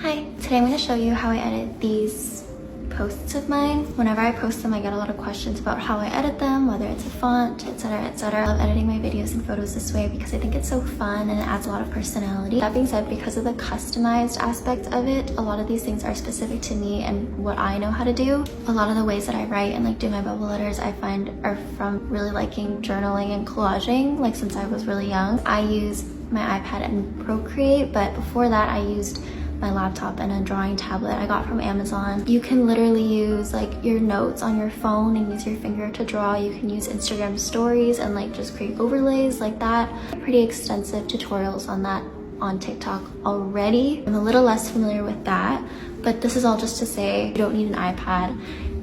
Hi, today I'm going to show you how I edit these posts of mine. Whenever I post them, I get a lot of questions about how I edit them, whether it's a font, etc, etc. I love editing my videos and photos this way because I think it's so fun and it adds a lot of personality. That being said, because of the customized aspect of it, a lot of these things are specific to me and what I know how to do. A lot of the ways that I write and do my bubble letters I find are from really liking journaling and collaging, since I was really young. I use my iPad and Procreate, but before that I used my laptop and a drawing tablet I got from Amazon. You can literally use your notes on your phone and use your finger to draw. You can use Instagram stories and just create overlays like that. Pretty extensive tutorials on that on TikTok already. I'm a little less familiar with that, but this is all just to say you don't need an iPad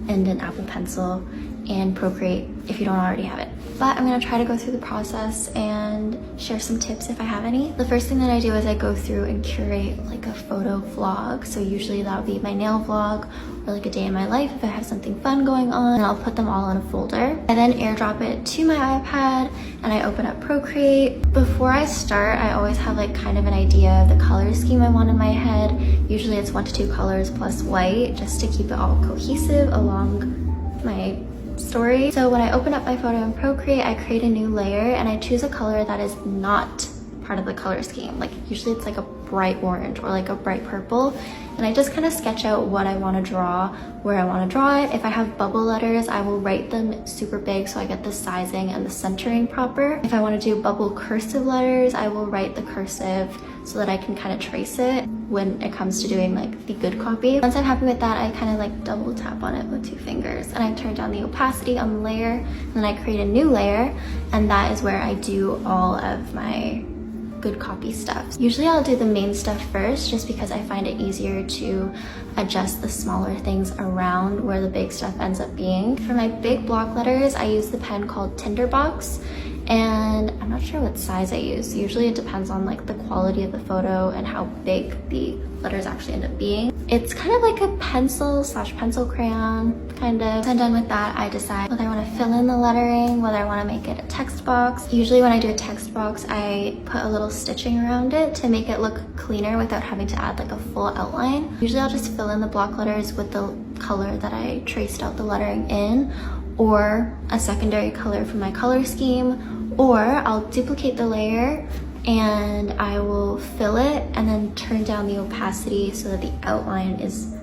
and an Apple Pencil and Procreate if you don't already have it. But I'm gonna try to go through the process and share some tips if I have any. The first thing that I do is I go through and curate a photo vlog. So usually that would be my nail vlog or a day in my life if I have something fun going on, and I'll put them all in a folder. I then airdrop it to my iPad and I open up Procreate. Before I start, I always have kind of an idea of the color scheme I want in my head. Usually it's 1 to 2 colors plus white, just to keep it all cohesive along my story. So when I open up my photo in Procreate, I create a new layer and I choose a color that is not part of the color scheme. Usually it's a bright orange or a bright purple, and I just kind of sketch out what I want to draw, where I want to draw it. If I have bubble letters, I will write them super big so I get the sizing and the centering proper. If I want to do bubble cursive letters, I will write the cursive so that I can kind of trace it when it comes to doing the good copy. Once I'm happy with that, I kind of double tap on it with 2 fingers and I turn down the opacity on the layer, and then I create a new layer, and that is where I do all of my good copy stuff. Usually I'll do the main stuff first just because I find it easier to adjust the smaller things around where the big stuff ends up being. For my big block letters, I use the pen called Tinderbox, and I'm not sure what size I use. Usually it depends on the quality of the photo and how big the letters actually end up being. It's kind of like a pencil/pencil crayon, kind of. Once I'm done with that, I decide whether I want to fill in the lettering, whether I want to make it a text box. Usually when I do a text box, I put a little stitching around it to make it look cleaner without having to add a full outline. Usually I'll just fill in the block letters with the color that I traced out the lettering in, or a secondary color from my color scheme, or I'll duplicate the layer and I will fill it and then turn down the opacity so that the outline is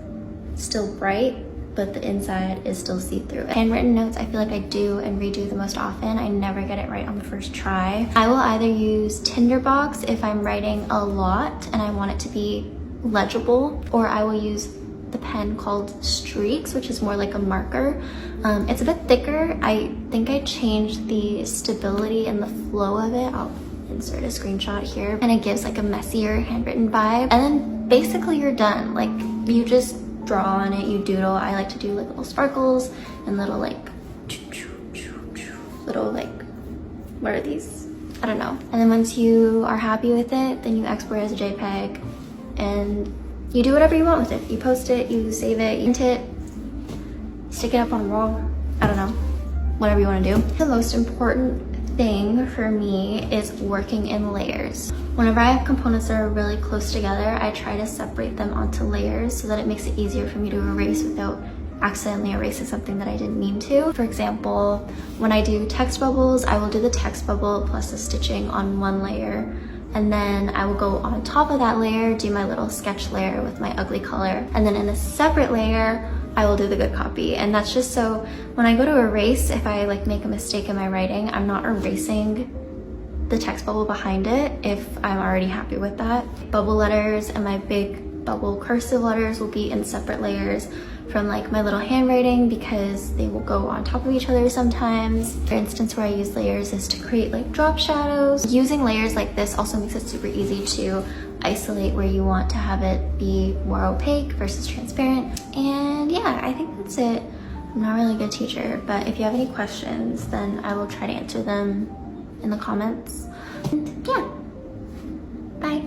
still bright but the inside is still see-through. Handwritten notes I feel I do and redo the most often. I never get it right on the first try. I will either use Tinderbox if I'm writing a lot and I want it to be legible, or I will use the pen called Streaks, which is more like a marker. It's a bit thicker. I think I changed the stability and the flow of it. I'll insert a screenshot here, and it gives a messier handwritten vibe. And then basically you're done. You just draw on it, you doodle. I like to do little sparkles and little what are these? I don't know. And then once you are happy with it, then you export it as a JPEG and you do whatever you want with it. You post it, you save it, you print it, stick it up on a wall. I don't know, whatever you want to do. The most important thing for me is working in layers. Whenever I have components that are really close together, I try to separate them onto layers so that it makes it easier for me to erase without accidentally erasing something that I didn't mean to. For example, when I do text bubbles, I will do the text bubble plus the stitching on one layer, and then I will go on top of that layer, do my little sketch layer with my ugly color, and then in a separate layer I will do the good copy. And that's just so when I go to erase, if I make a mistake in my writing, I'm not erasing the text bubble behind it if I'm already happy with that. Bubble letters and my big bubble cursive letters will be in separate layers from my little handwriting because they will go on top of each other sometimes. For instance, where I use layers is to create drop shadows. Using layers like this also makes it super easy to isolate where you want to have it be more opaque versus transparent. And yeah, I think that's it. I'm not really a good teacher, but if you have any questions, then I will try to answer them in the comments. And yeah, bye.